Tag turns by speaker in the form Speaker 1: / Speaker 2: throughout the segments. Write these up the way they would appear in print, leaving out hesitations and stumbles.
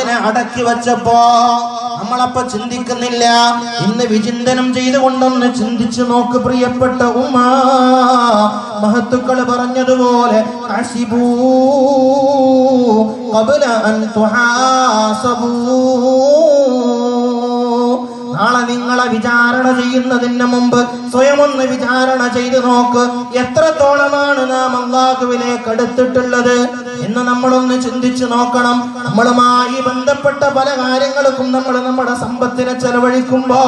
Speaker 1: ഇങ്ങനെ അടക്കി വച്ചപ്പോ നമ്മളപ്പോ ചിന്തിക്കുന്നില്ല. ഇന്ന് വിചിന്തനം ചെയ്തുകൊണ്ടൊന്ന് ചിന്തിച്ചു നോക്ക് പ്രിയപ്പെട്ട ഉമ്മ. മഹത്തുക്കൾ പറഞ്ഞതുപോലെ ഹസിബൂ ഖബ്ല അൻ തുഹാസബൂ. നാളെ നിങ്ങളെ വിചാരണ ചെയ്യുന്നതിന് മുമ്പ് സ്വയം ഒന്ന് വിചാരണ ചെയ്തു നോക്ക്. എത്രത്തോളമാണ് നാം അല്ലാഹുവിലേക്ക് അടുത്തിട്ടുള്ളത് എന്ന് നമ്മളൊന്ന് ചിന്തിച്ചു നോക്കണം. നമ്മളുമായി ബന്ധപ്പെട്ട പല കാര്യങ്ങൾക്കും നമ്മൾ നമ്മുടെ സമ്പത്തിനെ ചെലവഴിക്കുമ്പോ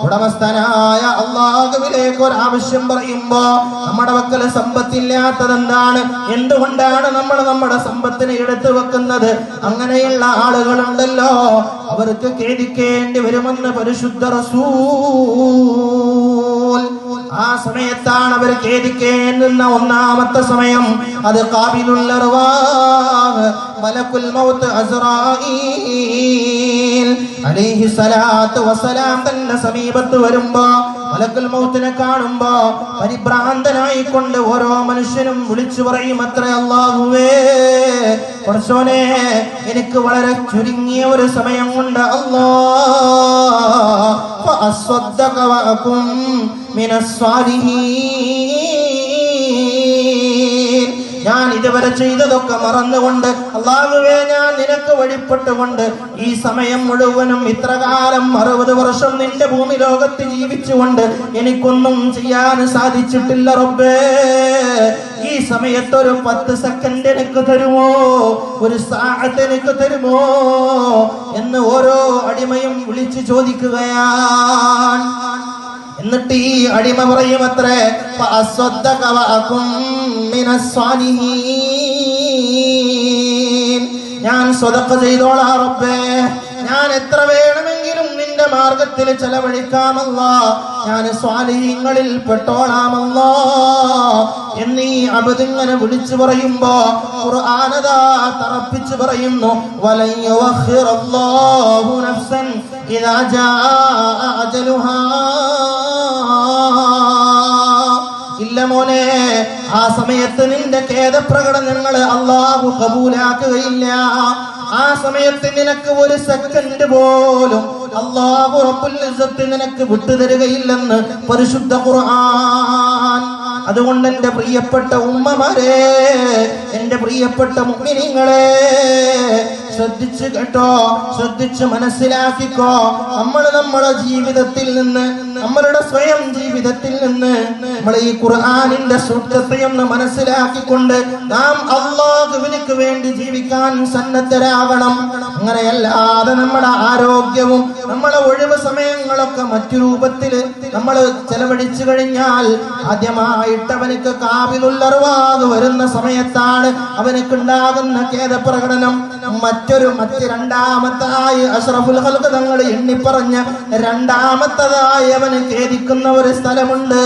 Speaker 1: ഉടമസ്ഥനായ അല്ലാഹുവിലേക്ക് ഒരാവശ്യം പറയുമ്പോ നമ്മുടെ പക്കൽ സമ്പത്തില്ലാത്തത് എന്താണ്? എന്തുകൊണ്ടാണ് നമ്മൾ നമ്മുടെ സമ്പത്തിനെ എടുത്തു വെക്കുന്നത്? അങ്ങനെയുള്ള ആളുകളുണ്ടല്ലോ, അവർക്ക് ഖേദിക്കേണ്ടി വരുമെന്ന് പരിശുദ്ധ റസൂൽ. ആ സമയത്താണ് അവർ ഖേദിക്കേണ്ടുന്ന ഒന്നാമത്തെ സമയം. അത് ഖാബിലുൽ അർവാഹ് മലക്കുൽ മൗത്ത് അസ്റായീൽ അലൈഹി സ്വലാത്തു വസ്സലാം തന്റെ സമീപത്ത് വരുമ്പോ, മലക്കുൽ മൗത്തിനെ കാണുമ്പോ പരിഭ്രാന്തനായിക്കൊണ്ട് ഓരോ മനുഷ്യനും വിളിച്ചു പറയും, അത്ര അല്ലാഹുവേ, പടച്ചോനെ, എനിക്ക് വളരെ ചുരുങ്ങിയ ഒരു സമയം കൊണ്ട് അല്ലാഹ് ഫഅസ്വദ്ദക വഅകും മിനസ് സ്വാലിഹീൻ. ഞാൻ ഇതുവരെ ചെയ്തതൊക്കെ മറന്നുകൊണ്ട് അല്ലാഹുവേ, ഞാൻ നിനക്ക് വഴിപ്പെട്ടുകൊണ്ട് ഈ സമയം മുഴുവനും ഇത്രകാലം 60 വർഷം നിന്റെ ഭൂമി ലോകത്ത് ജീവിച്ചുകൊണ്ട് എനിക്കൊന്നും ചെയ്യാൻ സാധിച്ചിട്ടില്ല റബ്ബേ. ഈ സമയത്ത് ഒരു 10 സെക്കൻഡ് എനിക്ക് തരുമോ, ഒരു സാഅത്ത് എനിക്ക് തരുമോ എന്ന് ഓരോ അടിമയും വിളിച്ചു ചോദിക്കുകയാണ്. എന്നിട്ട് ഈ അടിമ പറയും, അത്രേ, ഫഅസ്വദ്ദക വഅകും മിനസ് സ്വാലിഹീൻ. ഞാൻ സ്വതഖ ചെയ്തോളാം റബ്ബേ, ഞാൻ എത്ര വേണമെങ്കിലും നിന്റെ മാർഗത്തിൽ ചെലവഴിക്കാമല്ലാ, ഞാൻ സ്വാലിഹീങ്ങളിൽ പെട്ടോളാമല്ലാ എന്നീ അബ്ദിങ്ങനെ വിളിച്ചു പറയുമ്പോ ഖുർആനദാ തറപ്പിച്ചു പറയുന്നു, വലൻ യുഅഖിറല്ലാഹു നഫ്സൻ ഇദാ ജാഅ അജലുഹാ. ഇല്ല മോനെ, ആ സമയത്ത് നിന്റെ ഖേദപ്രകടനങ്ങൾ അല്ലാഹു കബൂലാക്കുകയില്ല. ആ സമയത്ത് നിനക്ക് ഒരു സെക്കൻഡ് പോലും അല്ലാഹു റബ്ബുൽ ഇസ്സത്ത് നിനക്ക് വിട്ടുതരുകയില്ലെന്ന് പരിശുദ്ധ ഖുർആൻ. അതുകൊണ്ട് എന്റെ പ്രിയപ്പെട്ട ഉമ്മമാരെ, എന്റെ പ്രിയപ്പെട്ട മുഅ്മിനീങ്ങളെ, ശ്രദ്ധിച്ചു കേട്ടോ, ശ്രദ്ധിച്ച് മനസ്സിലാക്കിക്കോ. നമ്മുടെ ജീവിതത്തിൽ നിന്ന്, നമ്മളുടെ സ്വയം ജീവിതത്തിൽ നിന്ന് നമ്മൾ ഈ ഖുർആനിന്റെ സൂക്തത്തെ ഒന്ന് മനസ്സിലാക്കിക്കൊണ്ട് നാം അല്ലാഹുവിനു വേണ്ടി ജീവിക്കാൻ സന്നദ്ധരാകണം. അങ്ങനെയല്ലാതെ നമ്മുടെ ആരോഗ്യവും നമ്മുടെ ഒഴിവ് സമയങ്ങളൊക്കെ മറ്റു രൂപത്തിൽ നമ്മൾ ചെലവഴിച്ചു കഴിഞ്ഞാൽ ആദ്യമായിട്ട് അവനക്ക് ഖാബിലുൽ അർവാഹ് വരുന്ന സമയത്താണ് അവനക്കുണ്ടാകുന്ന ഖേദപ്രകടനം. മറ്റ് രണ്ടാമത്തായി അഷ്റഫുൽ ഖൽഖ് തങ്ങൾ എണ്ണിപ്പറഞ്ഞ രണ്ടാമത്തതായി അവന് ഖേദിക്കുന്ന ഒരു സ്ഥലമുണ്ട്.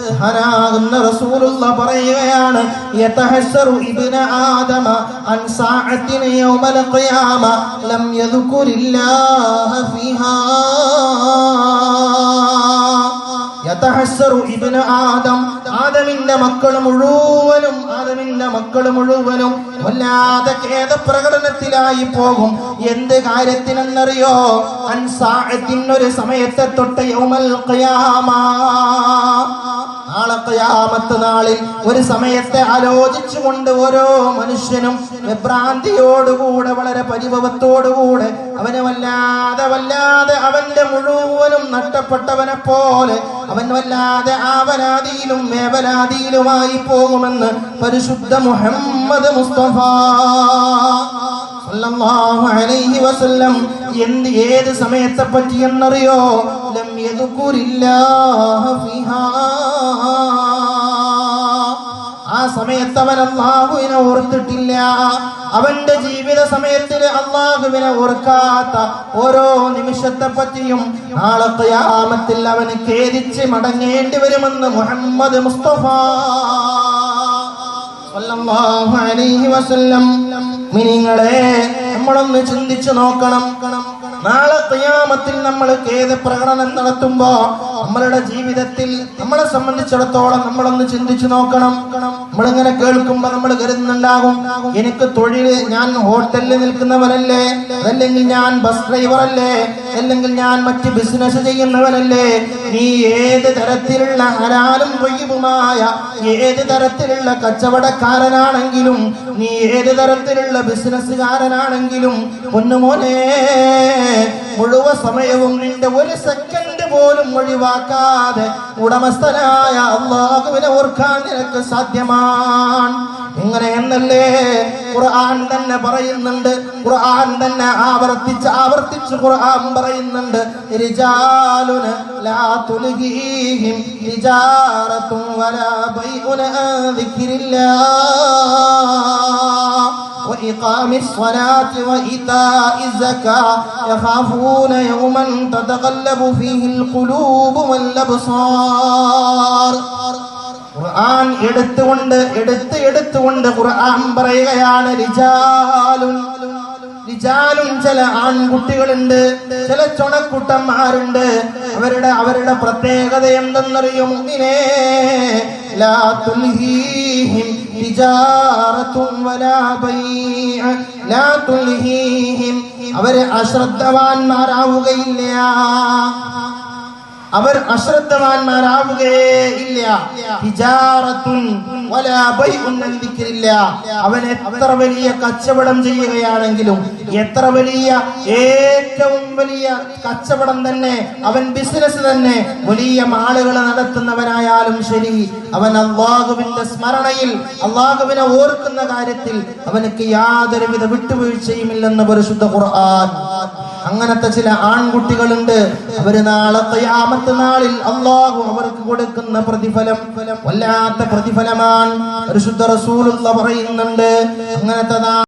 Speaker 1: മഹാനാകുന്ന റസൂലുള്ളാഹി പറയുകയാണ്, യതഹസ്സറു ഇബ്നു ആദമ അൻ സഅത്തിൻ യൗമൽ ഖിയാമ ലം യദ്കുരില്ലാഹ ഫീഹാ. യതഹസ്സറു ഇബ്നു ആദം, ആദമിന്റെ മക്കൾ മുഴുവനും വല്ലാതെ ഖേദപ്രകടനത്തിലായി പോകും. എന്ത് കാര്യത്തിനെന്നറിയോ? അൻ സഅത്തിൻ, ഒരു സമയത്തെ തൊട്ട് യൗമൽ ഖിയാമ, നാളെ ഖിയാമത്ത് നാളിൽ ഒരു സമയത്തെ ആലോചിച്ചുകൊണ്ട് ഓരോ മനുഷ്യനും വിഭ്രാന്തിയോടുകൂടെ, വളരെ പരിഭവത്തോടുകൂടെ അവനെ വല്ലാതെ അവന്റെ മുഴുവനും നഷ്ടപ്പെട്ടവനെ പോലെ അവൻ വല്ലാതെ ആവലാതിയിലും വേവലാതിയിലുമായി പോകുമെന്ന് പരിശുദ്ധ മുഹമ്മദ് മുസ്തഫ സല്ലല്ലാഹു അലൈഹി വസല്ലം. ഏത് സമയത്തെ പറ്റി എന്നറിയോ? ലം യദ്കുരില്ലാഹ ഫീഹാ. ആ സമയത്ത് അവൻ അല്ലാഹുവിനെ ഓർത്തിട്ടില്ല. അവന്റെ ജീവിത സമയത്തിൽ അല്ലാഹുവിനെ ഓർക്കാത്ത ഓരോ നിമിഷത്തെ പറ്റിയും നാളെ ഖിയാമത്തിൽ അവന് ഖേദിച്ച് മടങ്ങേണ്ടി വരുമെന്ന് മുഹമ്മദ് മുസ്തഫ സല്ലല്ലാഹു അലൈഹി വസല്ലം. മുഅ്മിനീങ്ങളെ, നമ്മളൊന്ന് ചിന്തിച്ചു നോക്കണം. നാളെ ഖിയാമത്തിൽ നമ്മൾ ഖേദപ്രകടനം നടത്തുമ്പോ നമ്മളുടെ ജീവിതത്തിൽ നമ്മളെ സംബന്ധിച്ചിടത്തോളം നമ്മളൊന്ന് ചിന്തിച്ചു നോക്കണം. നമ്മളിങ്ങനെ കേൾക്കുമ്പോ നമ്മൾ കരുതുന്നുണ്ടാകും, എനിക്ക് തൊഴിൽ, ഞാൻ ഹോട്ടലിൽ നിൽക്കുന്നവനല്ലേ, അതല്ലെങ്കിൽ ഞാൻ ബസ് ഡ്രൈവറല്ലേ, അല്ലെങ്കിൽ ഞാൻ മറ്റ് ബിസിനസ് ചെയ്യുന്നവനല്ലേ. നീ ഏത് തരത്തിലുള്ള ഹലാലും ത്വയ്യിബുമായ ഏത് തരത്തിലുള്ള കച്ചവടക്കാരനാണെങ്കിലും, നീ ഏത് തരത്തിലുള്ള ബിസിനസ്സുകാരനാണെങ്കിലും, പൊന്നുമോനെ, മുഴുവൻ സമയവും നിന്റെ ഒരു സെക്കൻഡ് പോലും ഒഴിവാക്കാതെ ഉടമസ്ഥനായ അല്ലാഹുവിനെ ഓർക്കാൻ നിനക്ക് സാധ്യമാണ്. ഇങ്ങനെയെന്നല്ലേ ഖുർആൻ തന്നെ പറയുന്നുണ്ട്. ഖുർആൻ തന്നെ ആവർത്തിച്ച് ഖുർആൻ പറയുന്നുണ്ട്, റിജാലുന ലാ തുൽഹീഹിം തിജാറത്തുൻ വലാ ബൈഉൻ അൻ ദിക്രില്ലാഹ് وإقام الصلاة وإيتاء الزكاة يخافون يوما تتقلب فيه القلوب والأبصار. ഖുർആൻ എടുത്തുകൊണ്ട് ഖുർആൻ പറയുകയാണ്, റിജാലുൻ, ചില ആൺകുട്ടികളുണ്ട്, ചില ചുണക്കുട്ടന്മാരുണ്ട്. അവരുടെ പ്രത്യേകത എന്തെന്നറിയോ മുഅ്മിനേ? ലാ തുൽഹീഹിം തിജാറത്തുൻ വലാ ബൈഅ, ലാ തുൽഹീഹിം, അവര് അശ്രദ്ധവാന്മാരാവുകയില്ല, അവർ അശ്രദ്ധവാന്മാരാവുകയില്ല. ഹിജാറത്തുൻ വലാ ബൈഉൻ അൻ ദിക്രില്ലാഹ്, അവൻ എത്ര വലിയ കച്ചവടം ചെയ്യുകയാണെങ്കിലും, എത്ര വലിയ ഏറ്റവും വലിയ കച്ചവടം തന്നെ, അവൻ ബിസിനസ് തന്നെ, വലിയ മാളുകൾ നടത്തുന്നവനായാലും ശരി, അവൻ അല്ലാഹുവിന്റെ സ്മരണയിൽ, അല്ലാഹുവിനെ ഓർക്കുന്ന കാര്യത്തിൽ അവനക്ക് യാതൊരുവിധ വിട്ടുവീഴ്ചയുമില്ലെന്ന് പരിശുദ്ധ ഖുർആൻ. അങ്ങനത്തെ ചില ആൺകുട്ടികളുണ്ട്. അവര് നാളെ ഖിയാമത്ത് നാളിൽ അല്ലാഹു അവർക്ക് കൊടുക്കുന്ന പ്രതിഫലം വല്ലാത്ത പ്രതിഫലമാണ്. പരിശുദ്ധ റസൂലുള്ളാഹി പറയുന്നുണ്ട്, അങ്ങനത്തെ